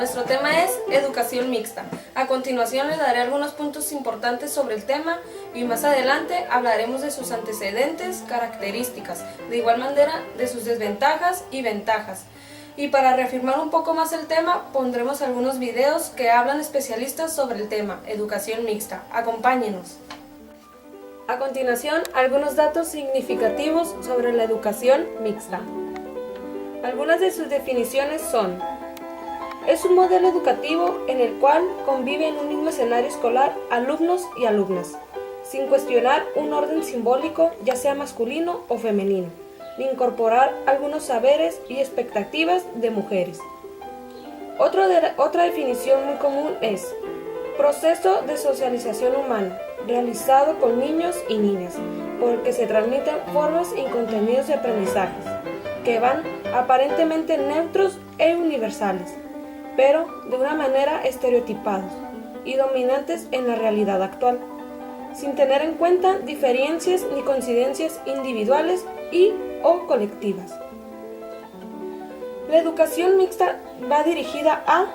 nuestro tema es educación mixta. A continuación les daré algunos puntos importantes sobre el tema y más adelante hablaremos de sus antecedentes, características, de igual manera de sus desventajas y ventajas. Y para reafirmar un poco más el tema, pondremos algunos videos que hablan especialistas sobre el tema, educación mixta. Acompáñenos. A continuación, algunos datos significativos sobre la educación mixta. Algunas de sus definiciones son: es un modelo educativo en el cual conviven en un mismo escenario escolar alumnos y alumnas, sin cuestionar un orden simbólico, ya sea masculino o femenino, ni incorporar algunos saberes y expectativas de mujeres. Otra definición muy común es proceso de socialización humana, realizado con niños y niñas, por el que se transmiten formas y contenidos de aprendizajes, que van aparentemente neutros e universales, pero de una manera estereotipados y dominantes en la realidad actual, sin tener en cuenta diferencias ni coincidencias individuales y o colectivas. La educación mixta va dirigida a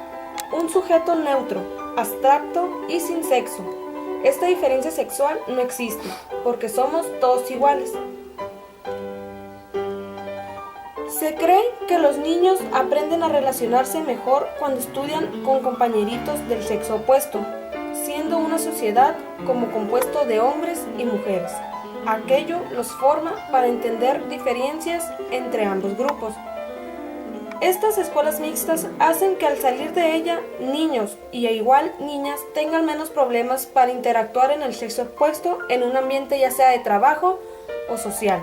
un sujeto neutro, abstracto y sin sexo. Esta diferencia sexual no existe, porque somos todos iguales. Se cree que los niños aprenden a relacionarse mejor cuando estudian con compañeritos del sexo opuesto, siendo una sociedad como compuesto de hombres y mujeres. Aquello los forma para entender diferencias entre ambos grupos. Estas escuelas mixtas hacen que al salir de ella, niños y igual niñas tengan menos problemas para interactuar en el sexo opuesto en un ambiente ya sea de trabajo o social.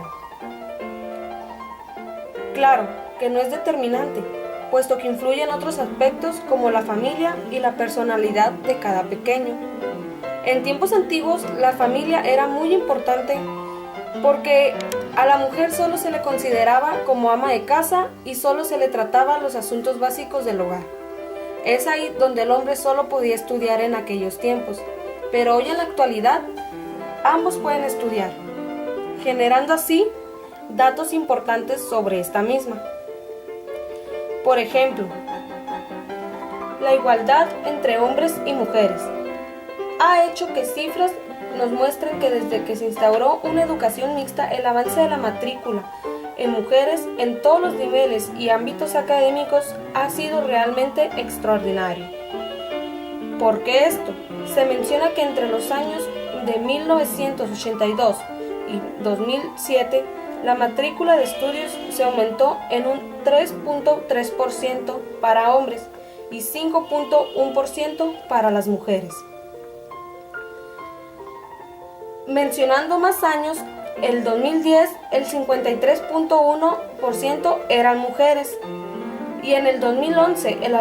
Claro que no es determinante, puesto que influye en otros aspectos como la familia y la personalidad de cada pequeño. En tiempos antiguos, la familia era muy importante porque a la mujer solo se le consideraba como ama de casa y solo se le trataba los asuntos básicos del hogar. Es ahí donde el hombre solo podía estudiar en aquellos tiempos, pero hoy en la actualidad ambos pueden estudiar, generando así datos importantes sobre esta misma. Por ejemplo, la igualdad entre hombres y mujeres ha hecho que cifras nos muestren que desde que se instauró una educación mixta, el avance de la matrícula en mujeres en todos los niveles y ámbitos académicos ha sido realmente extraordinario. ¿Por qué esto? Se menciona que entre los años de 1982 y 2007, la matrícula de estudios se aumentó en un 3.3% para hombres y 5.1% para las mujeres. Mencionando más años, el 2010 el 53.1% eran mujeres y en el 2011 el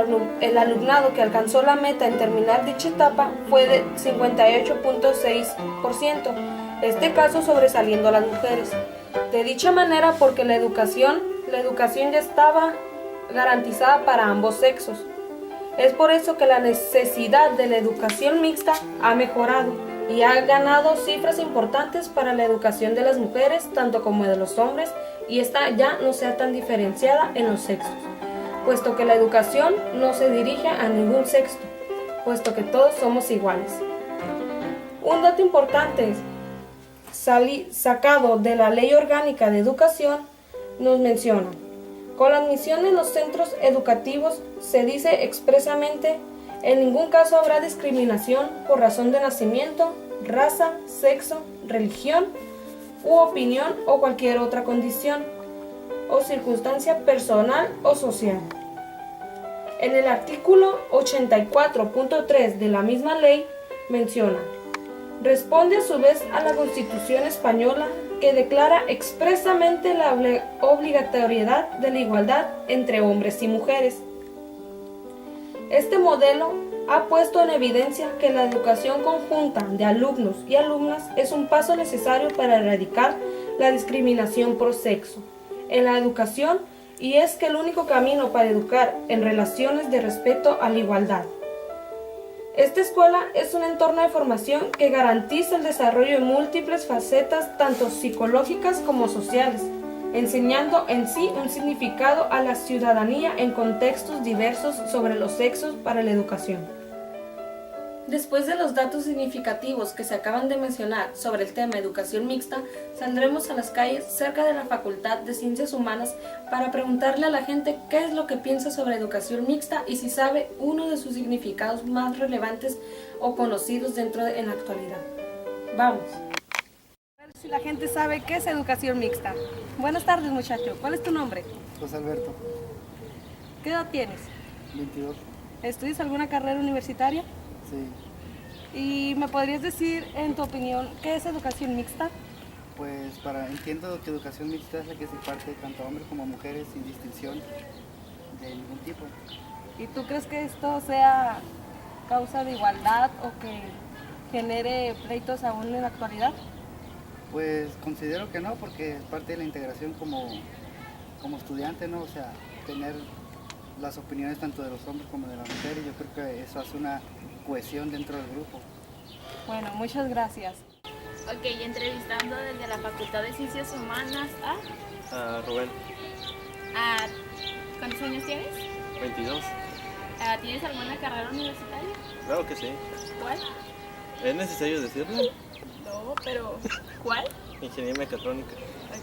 alumnado que alcanzó la meta en terminar dicha etapa fue de 58.6%, este caso sobresaliendo a las mujeres. De dicha manera porque la educación ya estaba garantizada para ambos sexos. Es por eso que la necesidad de la educación mixta ha mejorado y ha ganado cifras importantes para la educación de las mujeres, tanto como de los hombres, y esta ya no sea tan diferenciada en los sexos, puesto que la educación no se dirige a ningún sexo, puesto que todos somos iguales. Un dato importante sacado de la Ley Orgánica de Educación nos menciona: con la admisión en los centros educativos se dice expresamente: en ningún caso habrá discriminación por razón de nacimiento, raza, sexo, religión u opinión o cualquier otra condición o circunstancia personal o social. En el artículo 84.3 de la misma ley menciona: responde a su vez a la Constitución española, que declara expresamente la obligatoriedad de la igualdad entre hombres y mujeres. Este modelo ha puesto en evidencia que la educación conjunta de alumnos y alumnas es un paso necesario para erradicar la discriminación por sexo en la educación, y es que el único camino para educar en relaciones de respeto a la igualdad. Esta escuela es un entorno de formación que garantiza el desarrollo de múltiples facetas, tanto psicológicas como sociales, enseñando en sí un significado a la ciudadanía en contextos diversos sobre los sexos para la educación. Después de los datos significativos que se acaban de mencionar sobre el tema educación mixta, saldremos a las calles cerca de la Facultad de Ciencias Humanas para preguntarle a la gente qué es lo que piensa sobre educación mixta y si sabe uno de sus significados más relevantes o conocidos en la actualidad. Vamos. A ver si la gente sabe qué es educación mixta. Buenas tardes, muchacho. ¿Cuál es tu nombre? José Alberto, ¿Qué edad tienes? 22. ¿Estudias alguna carrera universitaria? Sí, ¿Y me podrías decir, en tu opinión, qué es educación mixta? pues entiendo que educación mixta es la que se imparte tanto a hombres como a mujeres sin distinción de ningún tipo. ¿Y tú crees que esto sea causa de igualdad o que genere pleitos aún en la actualidad? Pues considero que no, porque es parte de la integración como estudiante, ¿no? O sea, tener las opiniones tanto de los hombres como de las mujeres, yo creo que eso hace una cohesión dentro del grupo. Bueno, muchas gracias. Ok, entrevistando desde la Facultad de Ciencias Humanas Rubén, ¿cuántos años tienes? 22. ¿Tienes alguna carrera universitaria? Claro que sí. ¿Cuál? ¿Es necesario decirlo? No, pero ¿cuál? Ingeniería mecatrónica.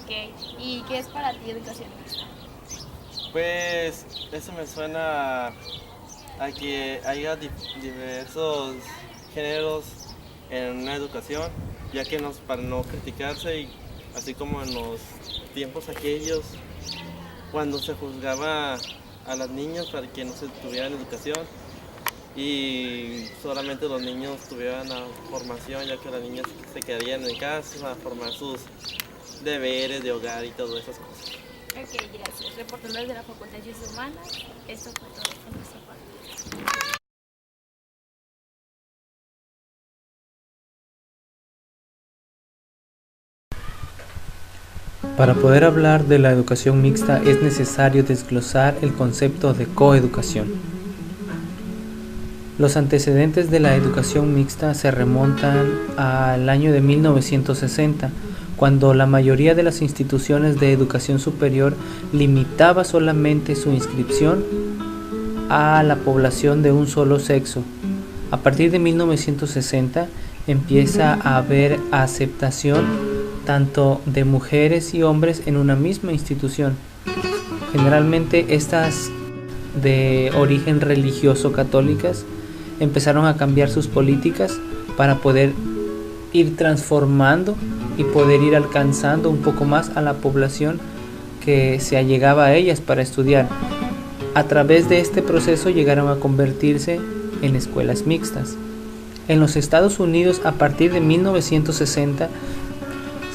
Ok, ¿y qué es para ti educación mixta? Pues eso me suena a que haya diversos géneros en una educación, ya que para no criticarse, y así como en los tiempos aquellos, cuando se juzgaba a las niñas para que no se tuvieran educación y solamente los niños tuvieran la formación, ya que las niñas se quedarían en casa a formar sus deberes de hogar y todas esas cosas. Ok, gracias. Reportando desde la Facultad de Ciencias Humanas, esto fue todo por nuestra parte. Para poder hablar de la educación mixta es necesario desglosar el concepto de coeducación. Los antecedentes de la educación mixta se remontan al año de 1960, cuando la mayoría de las instituciones de educación superior limitaba solamente su inscripción a la población de un solo sexo. A partir de 1960 empieza a haber aceptación tanto de mujeres y hombres en una misma institución. Generalmente estas de origen religioso católicas empezaron a cambiar sus políticas para poder ir transformando y poder ir alcanzando un poco más a la población que se allegaba a ellas para estudiar. A través de este proceso llegaron a convertirse en escuelas mixtas. En los Estados Unidos, a partir de 1960,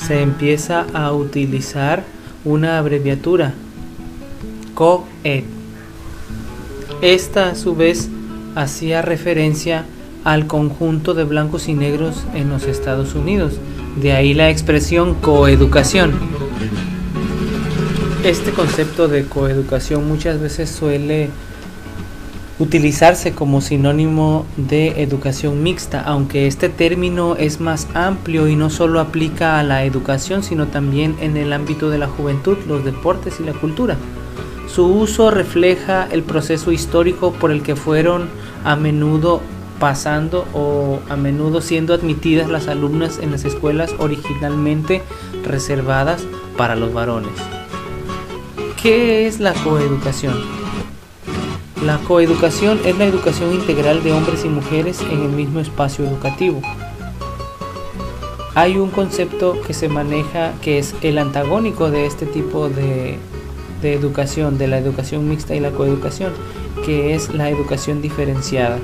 se empieza a utilizar una abreviatura, co-ed. Esta a su vez hacía referencia al conjunto de blancos y negros en los Estados Unidos, de ahí la expresión coeducación. Este concepto de coeducación muchas veces suele utilizarse como sinónimo de educación mixta, aunque este término es más amplio y no solo aplica a la educación, sino también en el ámbito de la juventud, los deportes y la cultura. Su uso refleja el proceso histórico por el que fueron a menudo pasando o a menudo siendo admitidas las alumnas en las escuelas originalmente reservadas para los varones. ¿Qué es la coeducación? La coeducación es la educación integral de hombres y mujeres en el mismo espacio educativo. Hay un concepto que se maneja que es el antagónico de este tipo de educación, de la educación mixta y la coeducación, que es la educación diferenciada.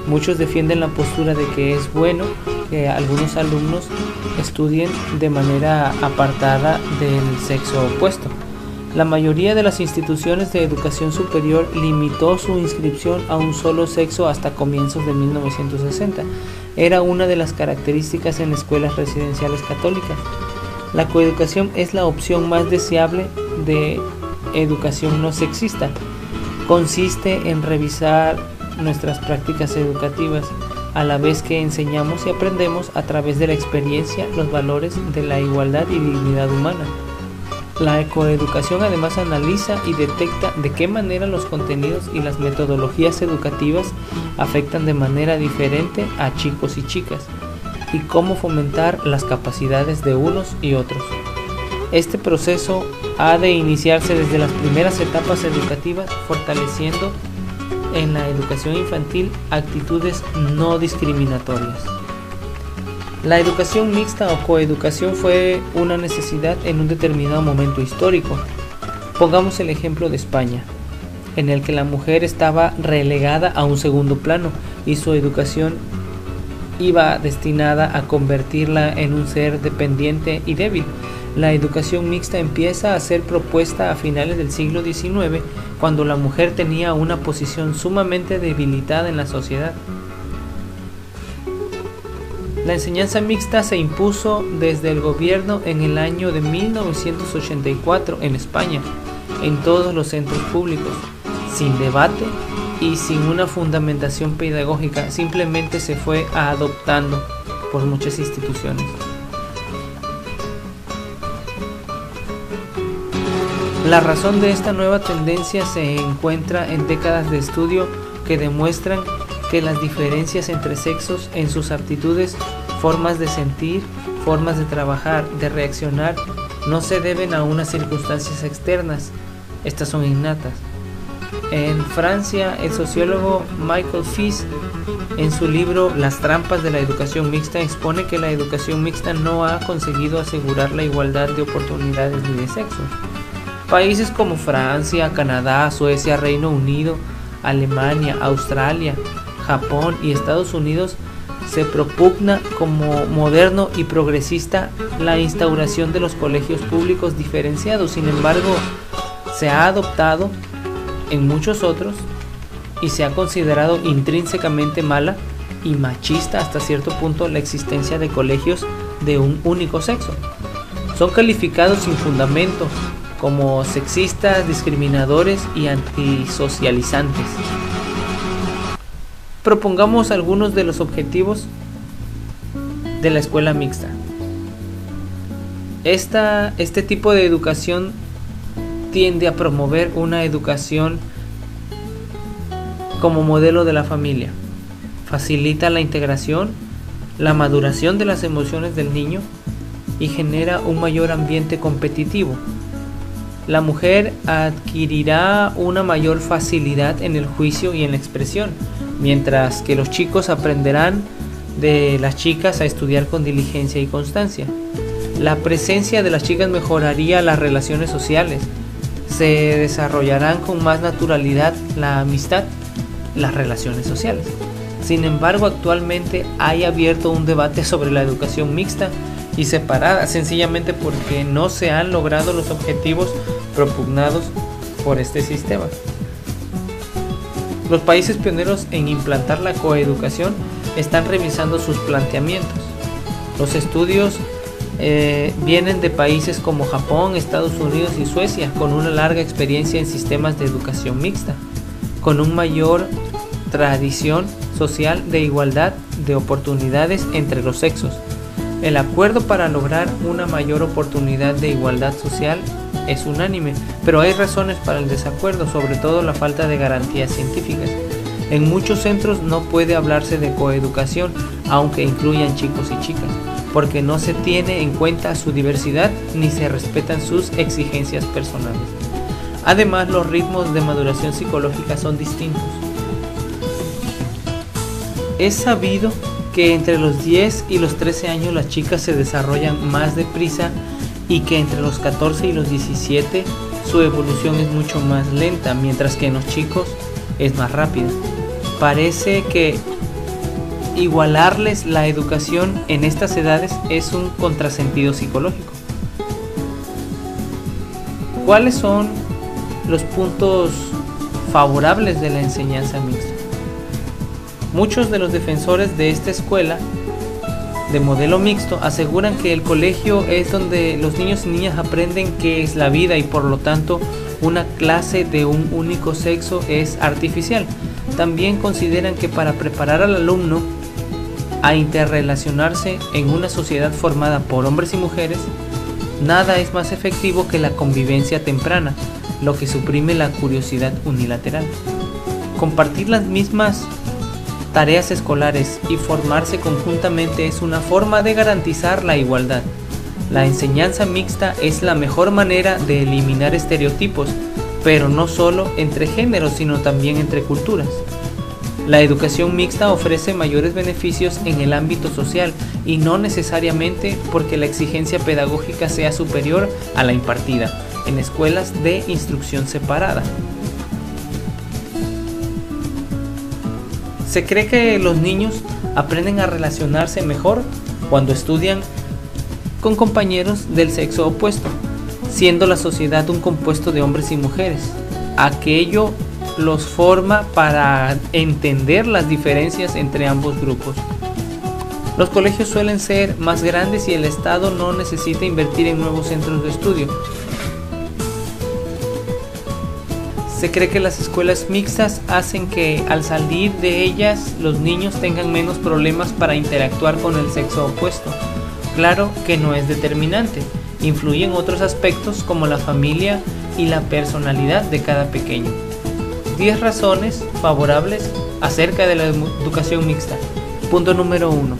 Muchos defienden la postura de que es bueno que algunos alumnos estudien de manera apartada del sexo opuesto. La mayoría de las instituciones de educación superior limitó su inscripción a un solo sexo hasta comienzos de 1960. Era una de las características en escuelas residenciales católicas. La coeducación es la opción más deseable de educación no sexista. Consiste en revisar nuestras prácticas educativas a la vez que enseñamos y aprendemos a través de la experiencia los valores de la igualdad y dignidad humana. La ecoeducación además analiza y detecta de qué manera los contenidos y las metodologías educativas afectan de manera diferente a chicos y chicas y cómo fomentar las capacidades de unos y otros. Este proceso ha de iniciarse desde las primeras etapas educativas, fortaleciendo en la educación infantil actitudes no discriminatorias. La educación mixta o coeducación fue una necesidad en un determinado momento histórico. Pongamos el ejemplo de España, en el que la mujer estaba relegada a un segundo plano y su educación iba destinada a convertirla en un ser dependiente y débil. La educación mixta empieza a ser propuesta a finales del siglo XIX, cuando la mujer tenía una posición sumamente debilitada en la sociedad. La enseñanza mixta se impuso desde el gobierno en el año de 1984 en España, en todos los centros públicos, sin debate y sin una fundamentación pedagógica, simplemente se fue adoptando por muchas instituciones. La razón de esta nueva tendencia se encuentra en décadas de estudio que demuestran que las diferencias entre sexos en sus aptitudes, formas de sentir, formas de trabajar, de reaccionar, no se deben a unas circunstancias externas, estas son innatas. En Francia, el sociólogo Michael Fys, en su libro Las trampas de la educación mixta, expone que la educación mixta no ha conseguido asegurar la igualdad de oportunidades ni de sexos. Países como Francia, Canadá, Suecia, Reino Unido, Alemania, Australia, Japón y Estados Unidos se propugna como moderno y progresista la instauración de los colegios públicos diferenciados. Sin embargo, se ha adoptado en muchos otros y se ha considerado intrínsecamente mala y machista hasta cierto punto la existencia de colegios de un único sexo. Son calificados sin fundamento como sexistas, discriminadores y antisocializantes. Propongamos algunos de los objetivos de la escuela mixta. Este tipo de educación tiende a promover una educación como modelo de la familia. Facilita la integración, la maduración de las emociones del niño y genera un mayor ambiente competitivo. La mujer adquirirá una mayor facilidad en el juicio y en la expresión, mientras que los chicos aprenderán de las chicas a estudiar con diligencia y constancia. La presencia de las chicas mejoraría las relaciones sociales, se desarrollarán con más naturalidad la amistad, las relaciones sociales. Sin embargo, actualmente hay abierto un debate sobre la educación mixta y separada, sencillamente porque no se han logrado los objetivos propugnados por este sistema. Los países pioneros en implantar la coeducación están revisando sus planteamientos. Los estudios vienen de países como Japón, Estados Unidos y Suecia, con una larga experiencia en sistemas de educación mixta, con una mayor tradición social de igualdad de oportunidades entre los sexos. El acuerdo para lograr una mayor oportunidad de igualdad social es unánime, pero hay razones para el desacuerdo, sobre todo la falta de garantías científicas. En muchos centros no puede hablarse de coeducación, aunque incluyan chicos y chicas, porque no se tiene en cuenta su diversidad ni se respetan sus exigencias personales. Además, los ritmos de maduración psicológica son distintos. Es sabido que entre los 10 y los 13 años las chicas se desarrollan más deprisa y que entre los 14 y los 17 su evolución es mucho más lenta, mientras que en los chicos es más rápida. Parece que igualarles la educación en estas edades es un contrasentido psicológico. ¿Cuáles son los puntos favorables de la enseñanza mixta? Muchos de los defensores de esta escuela de modelo mixto aseguran que el colegio es donde los niños y niñas aprenden qué es la vida y por lo tanto una clase de un único sexo es artificial. También consideran que para preparar al alumno a interrelacionarse en una sociedad formada por hombres y mujeres, Nada es más efectivo que la convivencia temprana, lo que suprime la curiosidad unilateral. Compartir las mismas tareas escolares y formarse conjuntamente es una forma de garantizar la igualdad. La enseñanza mixta es la mejor manera de eliminar estereotipos, pero no solo entre géneros, sino también entre culturas. La educación mixta ofrece mayores beneficios en el ámbito social y no necesariamente porque la exigencia pedagógica sea superior a la impartida en escuelas de instrucción separada. Se cree que los niños aprenden a relacionarse mejor cuando estudian con compañeros del sexo opuesto, siendo la sociedad un compuesto de hombres y mujeres. Aquello los forma para entender las diferencias entre ambos grupos. Los colegios suelen ser más grandes y el Estado no necesita invertir en nuevos centros de estudio. Se cree que las escuelas mixtas hacen que al salir de ellas los niños tengan menos problemas para interactuar con el sexo opuesto. Claro que no es determinante, influyen otros aspectos como la familia y la personalidad de cada pequeño. 10 razones favorables acerca de la educación mixta. Punto número 1.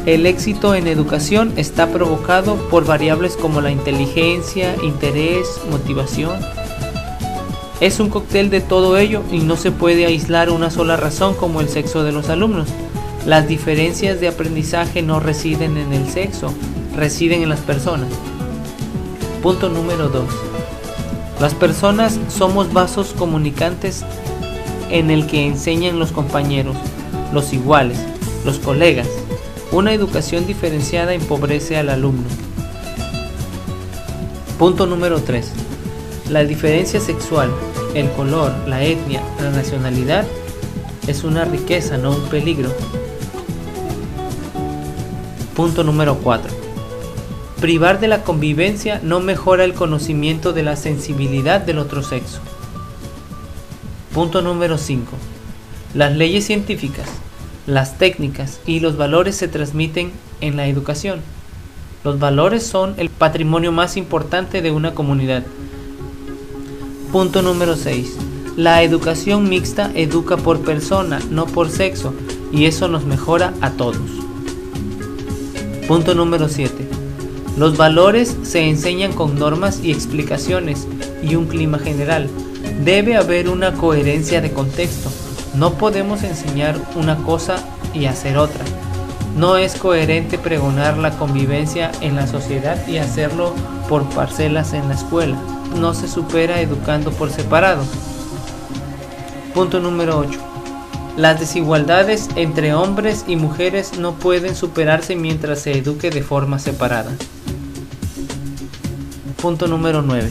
El éxito en educación está provocado por variables como la inteligencia, interés, motivación. Es un cóctel de todo ello y no se puede aislar una sola razón como el sexo de los alumnos. Las diferencias de aprendizaje no residen en el sexo, residen en las personas. Punto número 2. Las personas somos vasos comunicantes en el que enseñan los compañeros, los iguales, los colegas. Una educación diferenciada empobrece al alumno. Punto número 3. La diferencia sexual, el color, la etnia, la nacionalidad es una riqueza, no un peligro. Punto número 4. Privar de la convivencia no mejora el conocimiento de la sensibilidad del otro sexo. Punto número 5. Las leyes científicas, las técnicas y los valores se transmiten en la educación. Los valores son el patrimonio más importante de una comunidad. Punto número 6. La educación mixta educa por persona, no por sexo, y eso nos mejora a todos. Punto número 7. Los valores se enseñan con normas y explicaciones y un clima general. Debe haber una coherencia de contexto. No podemos enseñar una cosa y hacer otra. No es coherente pregonar la convivencia en la sociedad y hacerlo por parcelas en la escuela. No se supera educando por separado. Punto número 8. Las desigualdades entre hombres y mujeres no pueden superarse mientras se eduque de forma separada. Punto número 9.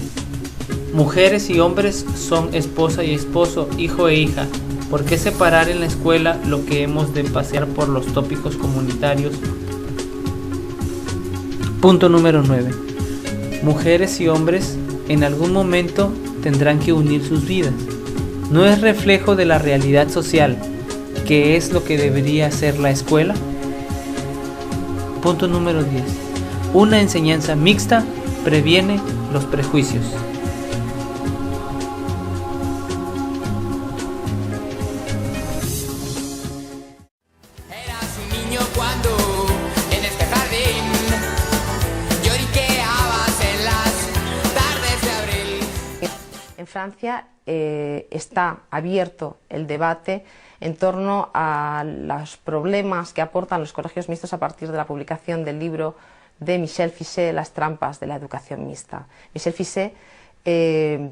Mujeres y hombres son esposa y esposo, hijo e hija. ¿Por qué separar en la escuela lo que hemos de pasear por los tópicos comunitarios? Punto número 9. Mujeres y hombres en algún momento tendrán que unir sus vidas. ¿No es reflejo de la realidad social que es lo que debería hacer la escuela? Punto número 10. Una enseñanza mixta previene los prejuicios. Eras un niño cuando en este jardín lloriqueabas en las tardes de abril. En Francia está abierto el debate en torno a los problemas que aportan los colegios mixtos a partir de la publicación del libro de Michel Fichet, Las trampas de la educación mixta. Michel Fichet es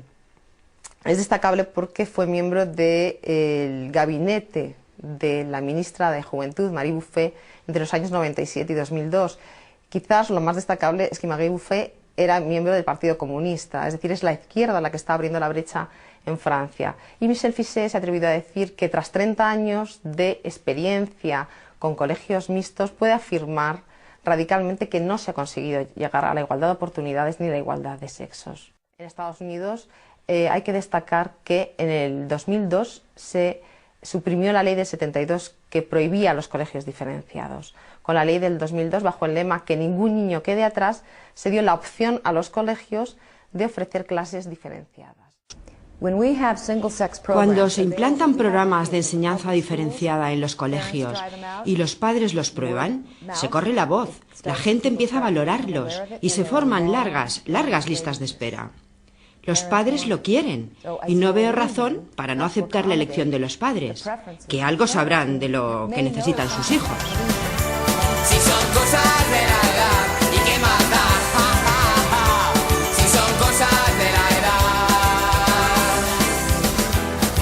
destacable porque fue miembro del gabinete de la ministra de Juventud, Marie Buffet, entre los años 97 y 2002. Quizás lo más destacable es que Marie Buffet era miembro del Partido Comunista, es decir, es la izquierda la que está abriendo la brecha en Francia. Y Michel Fichet se ha atrevido a decir que tras 30 años de experiencia con colegios mixtos puede afirmar radicalmente que no se ha conseguido llegar a la igualdad de oportunidades ni la igualdad de sexos. En Estados Unidos hay que destacar que en el 2002 se suprimió la ley del 72 que prohibía los colegios diferenciados. Con la ley del 2002, bajo el lema "que ningún niño quede atrás", se dio la opción a los colegios de ofrecer clases diferenciadas. Cuando se implantan programas de enseñanza diferenciada en los colegios y los padres los prueban, se corre la voz, la gente empieza a valorarlos y se forman largas listas de espera. Los padres lo quieren y no veo razón para no aceptar la elección de los padres, que algo sabrán de lo que necesitan sus hijos. Si son cosas de la edad, ¿y qué más da? Si son cosas de la edad.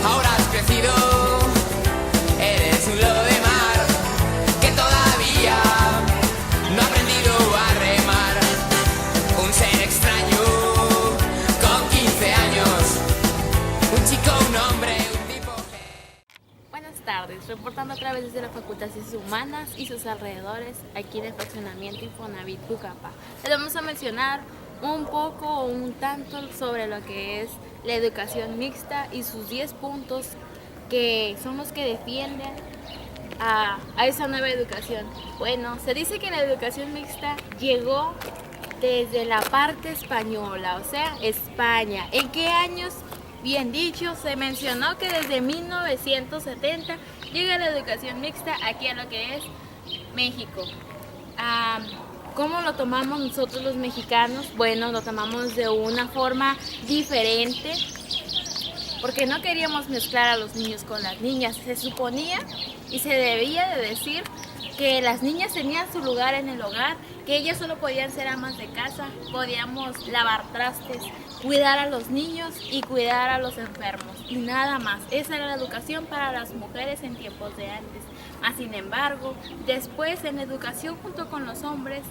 Ahora has crecido, eres un lobo de mar que todavía no ha aprendido a remar. Un ser extraño con 15 años, un chico, un hombre, un tipo. Buenas tardes, reportando a través de la Facultad de Ciencias Humanas y sus alrededores, aquí en el fraccionamiento Infonavit Pucallpa. Les vamos a mencionar un poco o un tanto sobre lo que es la educación mixta y sus 10 puntos que son los que defienden a esa nueva educación. Bueno, se dice que la educación mixta llegó desde la parte española, o sea, España. ¿En qué años? Bien dicho, se mencionó que desde 1970 llega la educación mixta aquí a lo que es México. ¿Cómo lo tomamos nosotros los mexicanos? Bueno, lo tomamos de una forma diferente, porque no queríamos mezclar a los niños con las niñas. Se suponía y se debía de decir que las niñas tenían su lugar en el hogar, que ellas solo podían ser amas de casa, podíamos lavar trastes, cuidar a los niños y cuidar a los enfermos, y nada más. Esa era la educación para las mujeres en tiempos de antes. Sin embargo, después en la educación junto con los hombres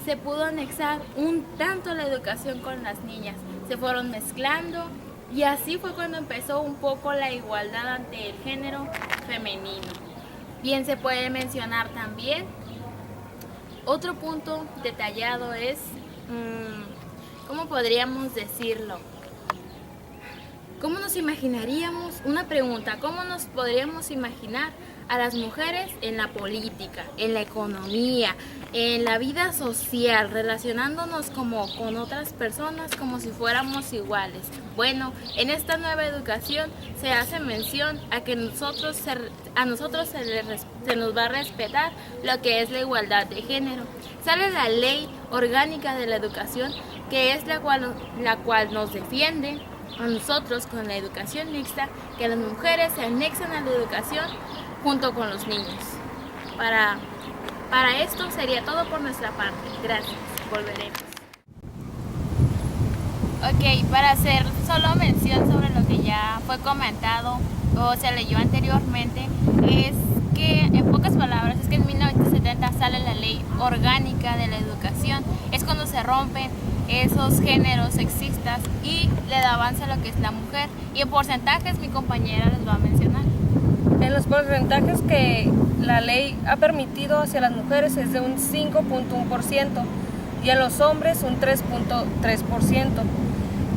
se pudo anexar un tanto la educación con las niñas. Se fueron mezclando y así fue cuando empezó un poco la igualdad ante el género femenino. Bien, se puede mencionar también otro punto detallado es, ¿cómo podríamos decirlo? ¿Cómo nos imaginaríamos? Una pregunta, ¿cómo nos podríamos imaginar a las mujeres en la política, en la economía, en la vida social, relacionándonos como con otras personas como si fuéramos iguales? Bueno, en esta nueva educación se hace mención a que a nosotros se nos va a respetar lo que es la igualdad de género. Sale la ley orgánica de la educación, que es la cual nos defiende a nosotros con la educación mixta, que las mujeres se anexan a la educación junto con los niños. Para esto sería todo por nuestra parte. Gracias. Volveremos. Ok, para hacer solo mención sobre lo que ya fue comentado o se leyó anteriormente, es que en pocas palabras es que en 1970 sale la ley orgánica de la educación. Es cuando se rompen esos géneros sexistas y le da avance a lo que es la mujer. Y en porcentajes mi compañera les va a mencionar. En los porcentajes que la ley ha permitido hacia las mujeres es de un 5.1% y en los hombres un 3.3%.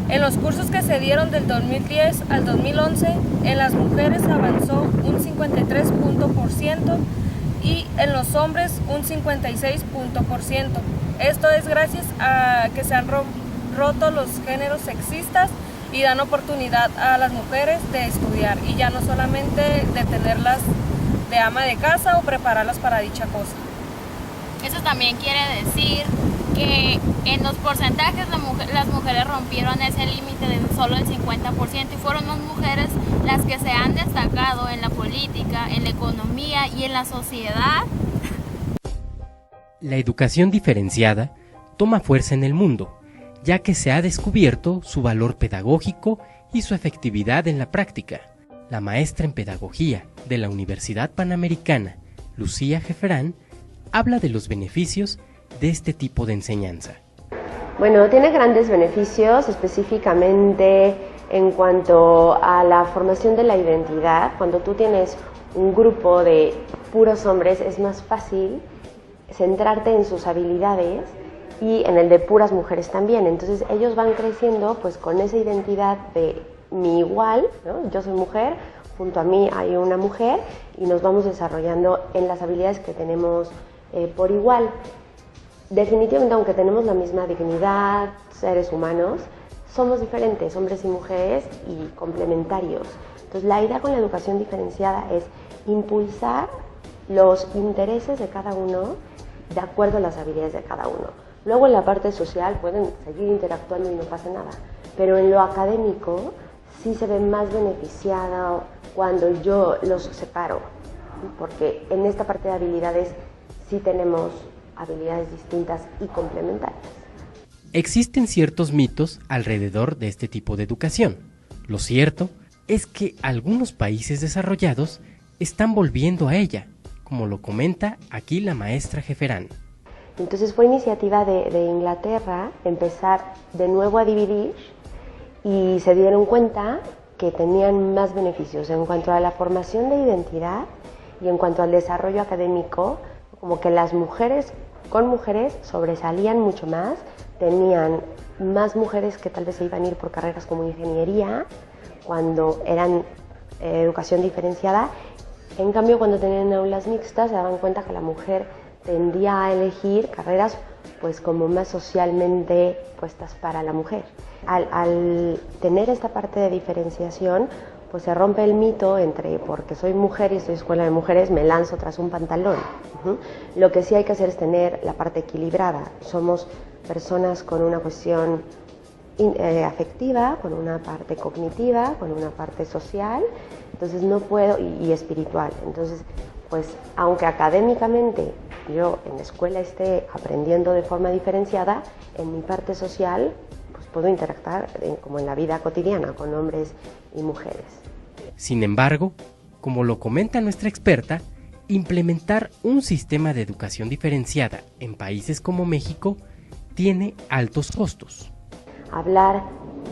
En los cursos que se dieron del 2010 al 2011, en las mujeres avanzó un 53% y en los hombres un 56%. Esto es gracias a que se han roto los géneros sexistas y dan oportunidad a las mujeres de estudiar y ya no solamente de tenerlas de ama de casa o prepararlas para dicha cosa. Eso también quiere decir que en los porcentajes las mujeres rompieron ese límite de solo el 50% y fueron las mujeres las que se han destacado en la política, en la economía y en la sociedad. La educación diferenciada toma fuerza en el mundo, ya que se ha descubierto su valor pedagógico y su efectividad en la práctica. La maestra en pedagogía de la Universidad Panamericana, Lucía Jeferán, habla de los beneficios de este tipo de enseñanza. Bueno, tiene grandes beneficios, específicamente en cuanto a la formación de la identidad. Cuando tú tienes un grupo de puros hombres, es más fácil centrarte en sus habilidades y en el de puras mujeres también. Entonces ellos van creciendo pues con esa identidad de mi igual, ¿no? Yo soy mujer, junto a mí hay una mujer y nos vamos desarrollando en las habilidades que tenemos por igual. Definitivamente, aunque tenemos la misma dignidad, seres humanos, somos diferentes, hombres y mujeres, y complementarios. Entonces, la idea con la educación diferenciada es impulsar los intereses de cada uno de acuerdo a las habilidades de cada uno. Luego, en la parte social pueden seguir interactuando y no pasa nada, pero en lo académico sí se ve más beneficiada cuando yo los separo, porque en esta parte de habilidades sí tenemos habilidades distintas y complementarias. Existen ciertos mitos alrededor de este tipo de educación. Lo cierto es que algunos países desarrollados están volviendo a ella, como lo comenta aquí la maestra Jeferán. Entonces fue iniciativa de Inglaterra empezar de nuevo a dividir y se dieron cuenta que tenían más beneficios en cuanto a la formación de identidad y en cuanto al desarrollo académico, como que las mujeres con mujeres sobresalían mucho más, tenían más mujeres que tal vez se iban a ir por carreras como ingeniería cuando eran educación diferenciada. En cambio, cuando tenían aulas mixtas se daban cuenta que la mujer tendía a elegir carreras pues como más socialmente puestas para la mujer. Al tener esta parte de diferenciación, pues se rompe el mito entre porque soy mujer y estoy en escuela de mujeres, me lanzo tras un pantalón. Lo que sí hay que hacer es tener la parte equilibrada. Somos personas con una cuestión afectiva, con una parte cognitiva, con una parte social, entonces no puedo, y espiritual. Entonces, pues aunque académicamente yo en la escuela esté aprendiendo de forma diferenciada, en mi parte social pues puedo interactuar como en la vida cotidiana con hombres y mujeres. Sin embargo, como lo comenta nuestra experta, implementar un sistema de educación diferenciada en países como México tiene altos costos. Hablar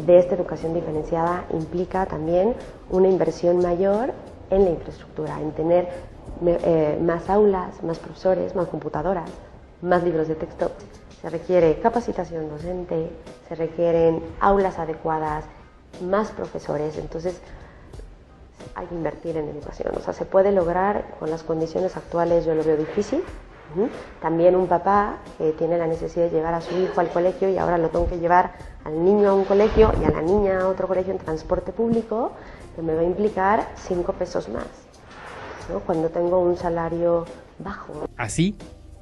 de esta educación diferenciada implica también una inversión mayor en la infraestructura, en tener más aulas, más profesores, más computadoras, más libros de texto. Se requiere capacitación docente, se requieren aulas adecuadas, más profesores, entonces hay que invertir en educación. O sea, se puede lograr con las condiciones actuales, yo lo veo difícil. También un papá que tiene la necesidad de llevar a su hijo al colegio y ahora lo tengo que llevar al niño a un colegio y a la niña a otro colegio en transporte público, que me va a implicar 5 pesos más, ¿no? Cuando tengo un salario bajo. Así,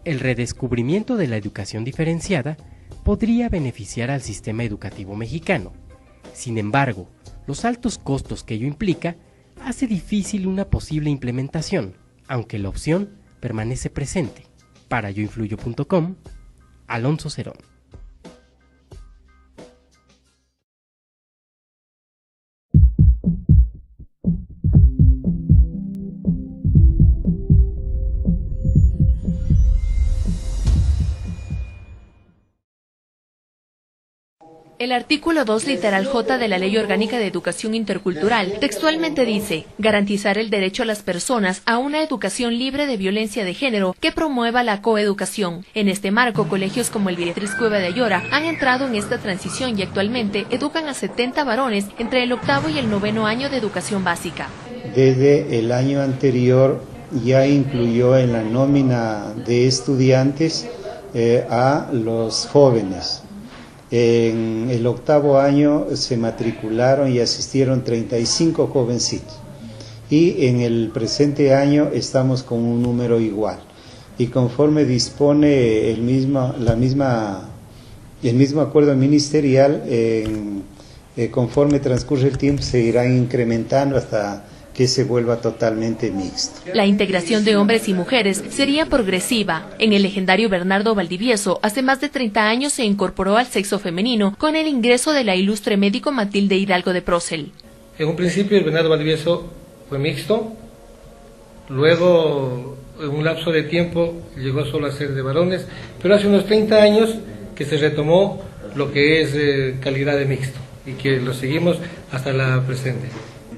el redescubrimiento de la educación diferenciada podría beneficiar al sistema educativo mexicano. Sin embargo, los altos costos que ello implica hace difícil una posible implementación, aunque la opción permanece presente. Para yoinfluyo.com, Alonso Cerón. El artículo 2, literal J de la Ley Orgánica de Educación Intercultural, textualmente dice: garantizar el derecho a las personas a una educación libre de violencia de género que promueva la coeducación. En este marco, colegios como el Beatriz Cueva de Ayora han entrado en esta transición y actualmente educan a 70 varones entre el 8º y el 9º año de educación básica. Desde el año anterior ya incluyó en la nómina de estudiantes a los jóvenes. En el 8º año se matricularon y asistieron 35 jovencitos y en el presente año estamos con un número igual, y conforme dispone el mismo acuerdo ministerial, conforme transcurre el tiempo se irán incrementando hasta que se vuelva totalmente mixto. La integración de hombres y mujeres sería progresiva. En el legendario Bernardo Valdivieso, hace más de 30 años se incorporó al sexo femenino con el ingreso de la ilustre médico Matilde Hidalgo de Procel. En un principio el Bernardo Valdivieso fue mixto, luego en un lapso de tiempo llegó solo a ser de varones, pero hace unos 30 años que se retomó lo que es calidad de mixto y que lo seguimos hasta la presente.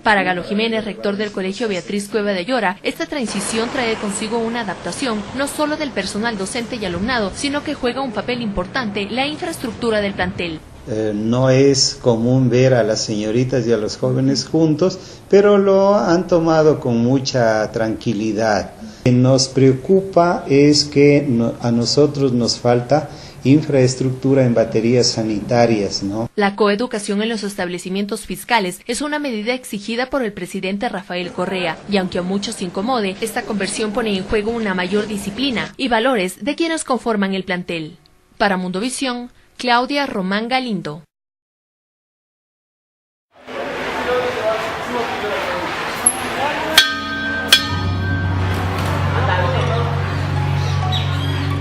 Para Galo Jiménez, rector del Colegio Beatriz Cueva de Ayora, esta transición trae consigo una adaptación no solo del personal docente y alumnado, sino que juega un papel importante la infraestructura del plantel. No es común ver a las señoritas y a los jóvenes juntos, pero lo han tomado con mucha tranquilidad. Lo que nos preocupa es que a nosotros nos falta infraestructura en baterías sanitarias, ¿no? La coeducación en los establecimientos fiscales es una medida exigida por el presidente Rafael Correa, y aunque a muchos incomode, esta conversión pone en juego una mayor disciplina y valores de quienes conforman el plantel. Para Mundovisión, Claudia Román Galindo.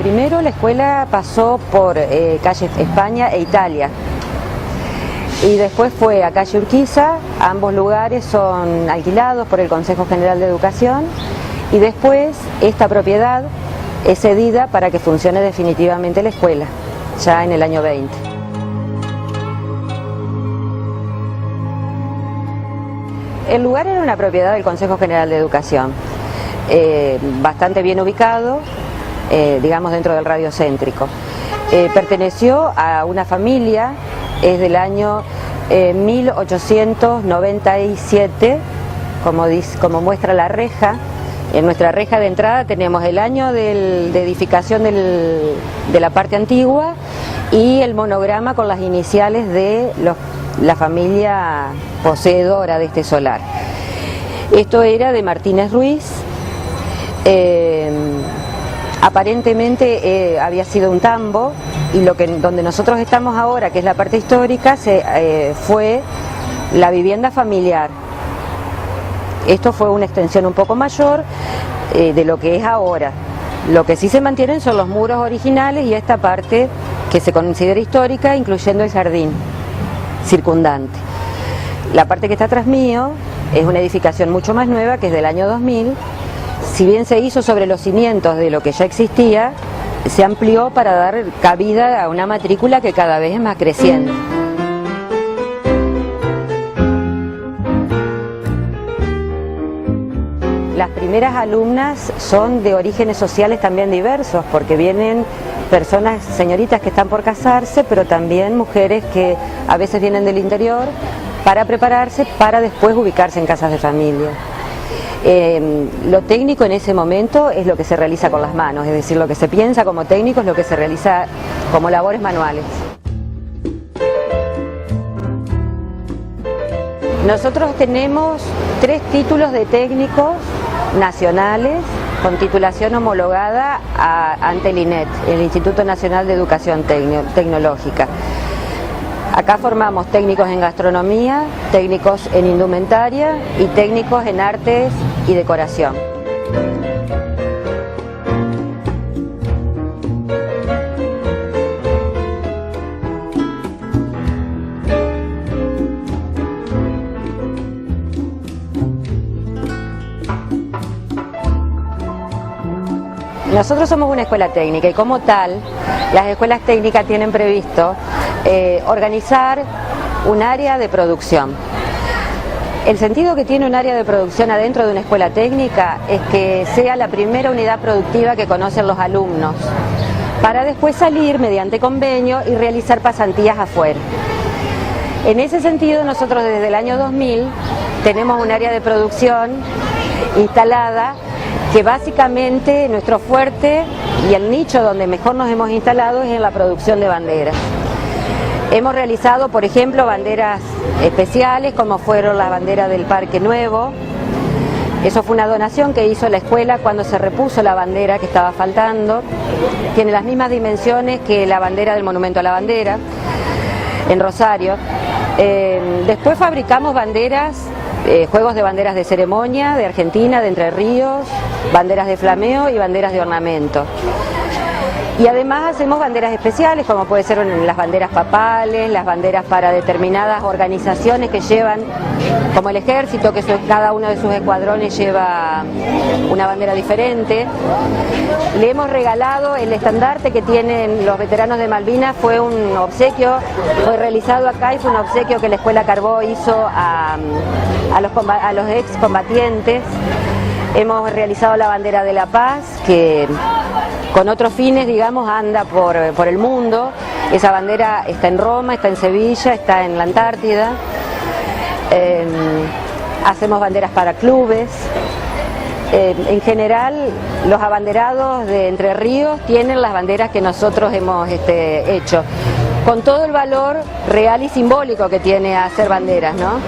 Primero la escuela pasó por calle España e Italia y después fue a calle Urquiza. Ambos lugares son alquilados por el Consejo General de Educación y después esta propiedad es cedida para que funcione definitivamente la escuela, ya en el año 20. El lugar era una propiedad del Consejo General de Educación, bastante bien ubicado, digamos dentro del radio céntrico. Perteneció a una familia, es del año 1897, como muestra la reja. En nuestra reja de entrada tenemos el año de edificación de la parte antigua y el monograma con las iniciales de la familia poseedora de este solar. Esto era de Martínez Ruiz. Aparentemente había sido un tambo y donde nosotros estamos ahora, que es la parte histórica, fue la vivienda familiar. Esto fue una extensión un poco mayor de lo que es ahora. Lo que sí se mantienen son los muros originales y esta parte que se considera histórica, incluyendo el jardín circundante. La parte que está atrás mío es una edificación mucho más nueva, que es del año 2000. Si bien se hizo sobre los cimientos de lo que ya existía, se amplió para dar cabida a una matrícula que cada vez es más creciente. Las primeras alumnas son de orígenes sociales también diversos, porque vienen personas, señoritas que están por casarse, pero también mujeres que a veces vienen del interior para prepararse, para después ubicarse en casas de familia. Lo técnico en ese momento es lo que se realiza con las manos, es decir, lo que se piensa como técnico es lo que se realiza como labores manuales. Nosotros tenemos 3 títulos de técnicos nacionales con titulación homologada ante el INET, el Instituto Nacional de Educación Tecnológica. Acá formamos técnicos en gastronomía, técnicos en indumentaria y técnicos en artes y decoración. Nosotros somos una escuela técnica y como tal, las escuelas técnicas tienen previsto organizar un área de producción. El sentido que tiene un área de producción adentro de una escuela técnica es que sea la primera unidad productiva que conocen los alumnos, para después salir mediante convenio y realizar pasantías afuera. En ese sentido, nosotros desde el año 2000 tenemos un área de producción instalada que básicamente nuestro fuerte y el nicho donde mejor nos hemos instalado es en la producción de banderas. Hemos realizado, por ejemplo, banderas especiales como fueron las banderas del Parque Nuevo. Eso fue una donación que hizo la escuela cuando se repuso la bandera que estaba faltando. Tiene las mismas dimensiones que la bandera del Monumento a la Bandera en Rosario. Después fabricamos banderas, juegos de banderas de ceremonia de Argentina, de Entre Ríos, banderas de flameo y banderas de ornamento. Y además hacemos banderas especiales, como puede ser las banderas papales, las banderas para determinadas organizaciones que llevan, como el ejército, que cada uno de sus escuadrones lleva una bandera diferente. Le hemos regalado el estandarte que tienen los veteranos de Malvinas, fue un obsequio, fue realizado acá y fue un obsequio que la Escuela Carbó hizo a los excombatientes. Hemos realizado la bandera de la paz, que con otros fines, digamos, anda por el mundo Esa bandera está en Roma, está en Sevilla, está en la Antártida. Hacemos banderas para clubes. En general, los abanderados de Entre Ríos tienen las banderas que nosotros hemos hecho, con todo el valor real y simbólico que tiene hacer banderas, ¿no?